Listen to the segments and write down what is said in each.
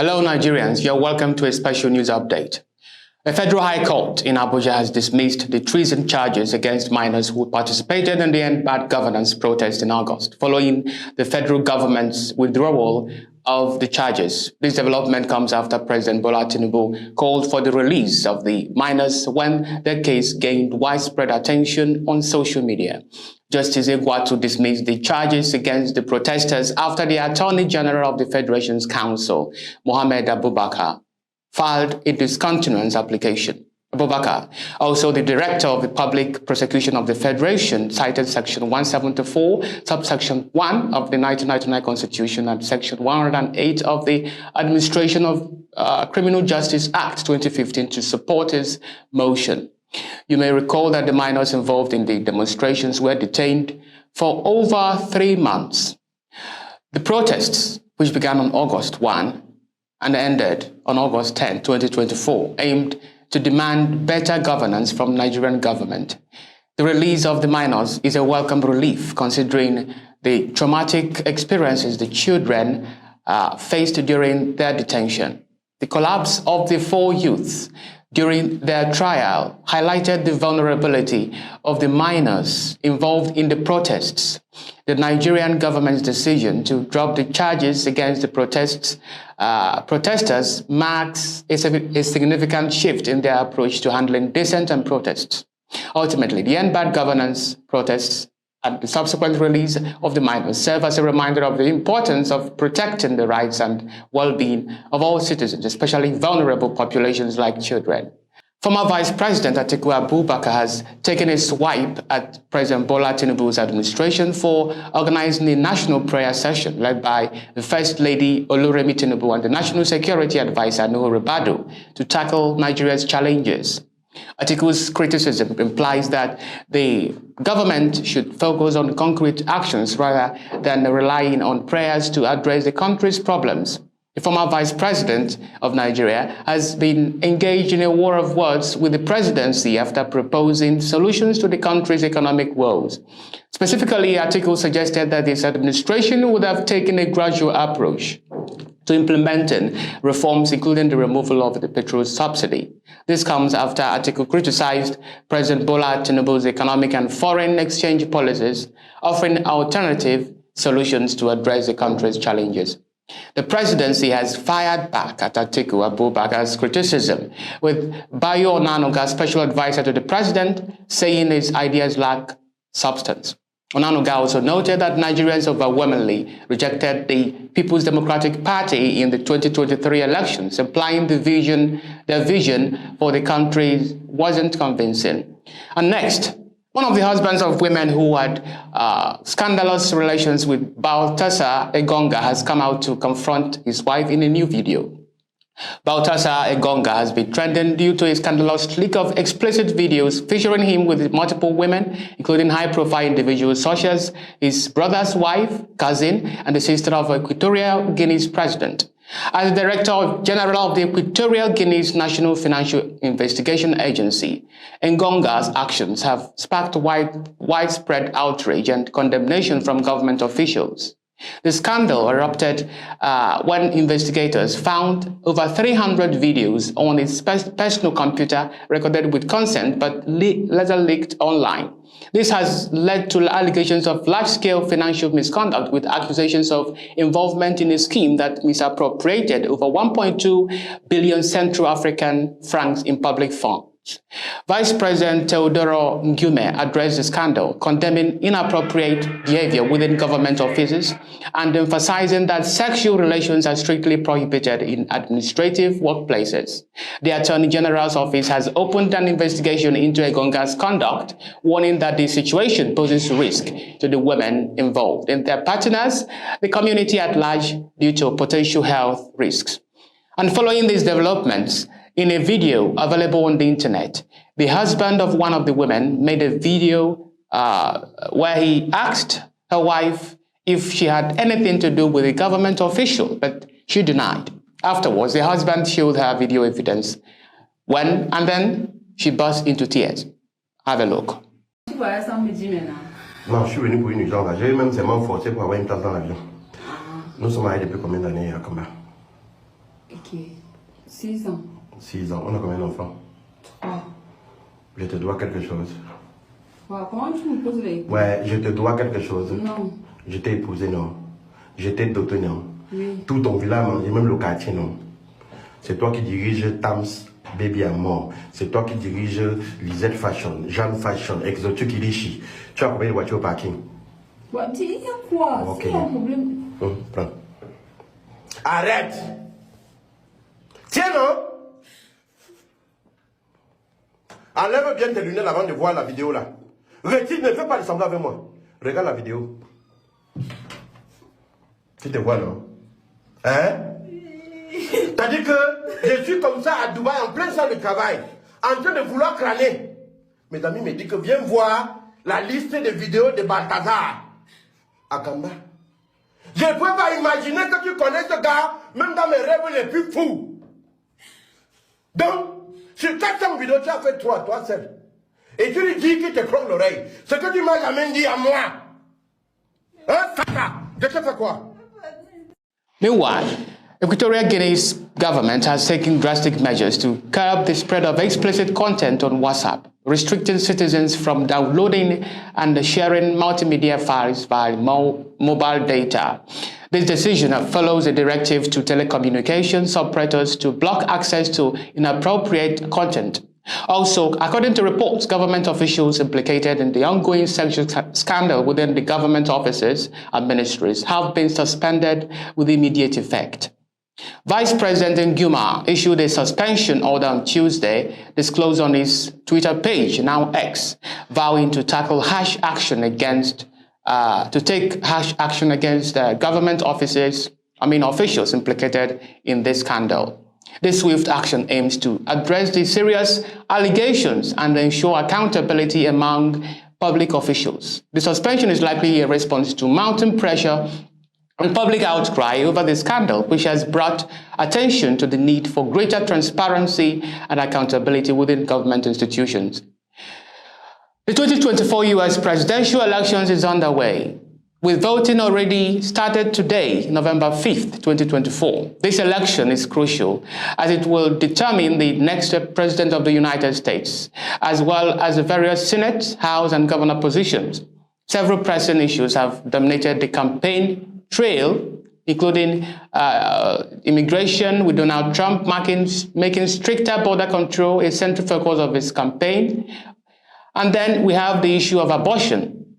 Hello Nigerians, you're welcome to a special news update. The Federal High Court in Abuja has dismissed the treason charges against minors who participated in the End Bad Governance protest in August, following the federal government's withdrawal of the charges. This development comes after President Bola Tinubu called for the release of the minors when their case gained widespread attention on social media. Justice Egwuatu dismissed the charges against the protesters after the Attorney General of the Federation's counsel, Mohammed Abubakar, filed a discontinuance application. Abubakar, also the Director of the Public Prosecution of the Federation, cited Section 174, subsection 1 of the 1999 Constitution and Section 108 of the Administration of Criminal Justice Act 2015 to support his motion. You may recall that the minors involved in the demonstrations were detained for over 3 months. The protests, which began on August 1 and ended on August 10, 2024, aimed to demand better governance from Nigerian government. The release of the minors is a welcome relief considering the traumatic experiences the children faced during their detention. The collapse of the 4 youths during their trial highlighted the vulnerability of the minors involved in the protests. The Nigerian government's decision to drop the charges against the protesters marks a significant shift in their approach to handling dissent and protests. Ultimately, the End Bad Governance protests and the subsequent release of the minors serve as a reminder of the importance of protecting the rights and well-being of all citizens, especially vulnerable populations like children. Former Vice President Egwuatu has taken a swipe at President Bola Tinubu's administration for organizing a national prayer session led by the First Lady Oluremi Tinubu and the National Security Advisor Nuhu Ribadu to tackle Nigeria's challenges. Atiku's criticism implies that the government should focus on concrete actions rather than relying on prayers to address the country's problems. The former vice president of Nigeria has been engaged in a war of words with the presidency after proposing solutions to the country's economic woes. Specifically, Atiku suggested that his administration would have taken a gradual approach to implementing reforms, including the removal of the petrol subsidy. This comes after Atiku criticized President Bola Tinubu's economic and foreign exchange policies, offering alternative solutions to address the country's challenges. The presidency has fired back at Atiku Abubakar's criticism, with Bayo Onanuga, special advisor to the president, saying his ideas lack substance. Onanuga also noted that Nigerians overwhelmingly rejected the People's Democratic Party in the 2023 elections, implying their vision for the country wasn't convincing. And next, one of the husbands of women who had scandalous relations with Baltasar Engonga has come out to confront his wife in a new video. Baltasar Engonga has been trending due to a scandalous leak of explicit videos featuring him with multiple women, including high-profile individuals such as his brother's wife, cousin, and the sister of Equatorial Guinea's president. As the Director General of the Equatorial Guinea's National Financial Investigation Agency, Engonga's actions have sparked widespread outrage and condemnation from government officials. The scandal erupted when investigators found over 300 videos on his personal computer recorded with consent but later leaked online. This has led to allegations of large-scale financial misconduct with accusations of involvement in a scheme that misappropriated over 1.2 billion Central African francs in public funds. Vice President Teodoro Ngume addressed the scandal, condemning inappropriate behavior within government offices and emphasizing that sexual relations are strictly prohibited in administrative workplaces. The Attorney General's office has opened an investigation into Engonga's conduct, warning that the situation poses risk to the women involved and their partners, the community at large, due to potential health risks. And following these developments, in a video available on the internet, the husband of one of the women made a video where he asked her wife if she had anything to do with a government official, but she denied. Afterwards, the husband showed her video evidence and then she burst into tears. Have a look. Non, je suis venu pour une urgence. J'ai même seulement forcé pour avoir une place dans l'avion. Nous sommes allés depuis combien d'années à Kamba? Ok. 6 ans. 6 ans. On a combien d'enfants? 3. Je te dois quelque chose. Ouais, comment tu me poses les... Ouais, je te dois quelque chose. Non. Je t'ai épousé, non. Je t'ai doté, non. Oui. Tout ton village, et même le quartier, non. C'est toi qui dirige Tams Baby à mort. C'est toi qui dirige Lisette Fashion, Jeanne Fashion, Egwuatu Kilichi. Tu as combien de voitures au parking? Ouais, tu dis quoi? Ok. C'est un problème. Prends. Arrête! Tiens, non? Enlève bien tes lunettes avant de voir la vidéo là. Retire, ne fais pas de semblant avec moi. Regarde la vidéo. Tu te vois, non? Hein? T'as dit que je suis comme ça à Dubaï en plein centre de travail, en train de vouloir crâner. Mes amis me disent que viens voir la liste de vidéos de Balthazar à Kamba. Je ne peux pas imaginer que tu connais ce gars, même dans mes rêves les plus fous. Donc, sur 400 vidéos, tu as fait 3, toi seul. Et tu lui dis qu'il te croque l'oreille. Ce que tu m'as jamais dit à moi. Hein, Saka? Je te fais quoi? Meanwhile, Equatorial Guinea's government has taken drastic measures to curb the spread of explicit content on WhatsApp, restricting citizens from downloading and sharing multimedia files via mobile data. This decision follows a directive to telecommunications operators to block access to inappropriate content. Also, according to reports, government officials implicated in the ongoing sexual scandal within the government offices and ministries have been suspended with immediate effect. Vice President Guinea issued a suspension order on Tuesday, disclosed on his Twitter page, now X, vowing to tackle take harsh action against government officials implicated in this scandal. This swift action aims to address the serious allegations and ensure accountability among public officials. The suspension is likely a response to mounting pressure and public outcry over the scandal, which has brought attention to the need for greater transparency and accountability within government institutions. The 2024 U.S. presidential elections is underway, with voting already started today, November 5th, 2024. This election is crucial as it will determine the next president of the United States, as well as the various Senate, House, and governor positions. Several pressing issues have dominated the campaign trail, including immigration, with Donald Trump making stricter border control a central focus of his campaign. And then we have the issue of abortion,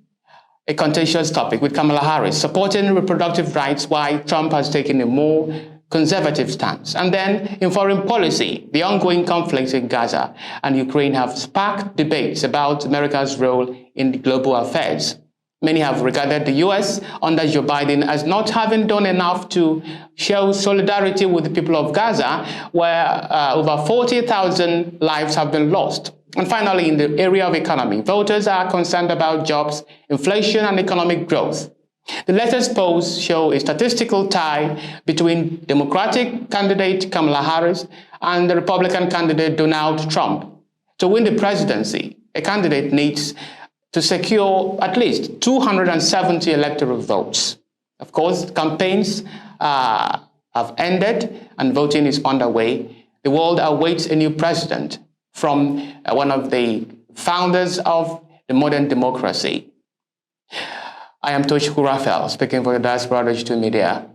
a contentious topic, with Kamala Harris supporting reproductive rights while Trump has taken a more conservative stance. And then in foreign policy, the ongoing conflicts in Gaza and Ukraine have sparked debates about America's role in global affairs. Many have regarded the U.S. under Joe Biden as not having done enough to show solidarity with the people of Gaza, where over 40,000 lives have been lost. And finally, in the area of economy, voters are concerned about jobs, inflation, and economic growth. The latest polls show a statistical tie between Democratic candidate Kamala Harris and the Republican candidate Donald Trump. To win the presidency, a candidate needs to secure at least 270 electoral votes. Of course, campaigns have ended and voting is underway. The world awaits a new president from one of the founders of the modern democracy. I am Tochukwu Raphael, speaking for the Diaspora Digital Media.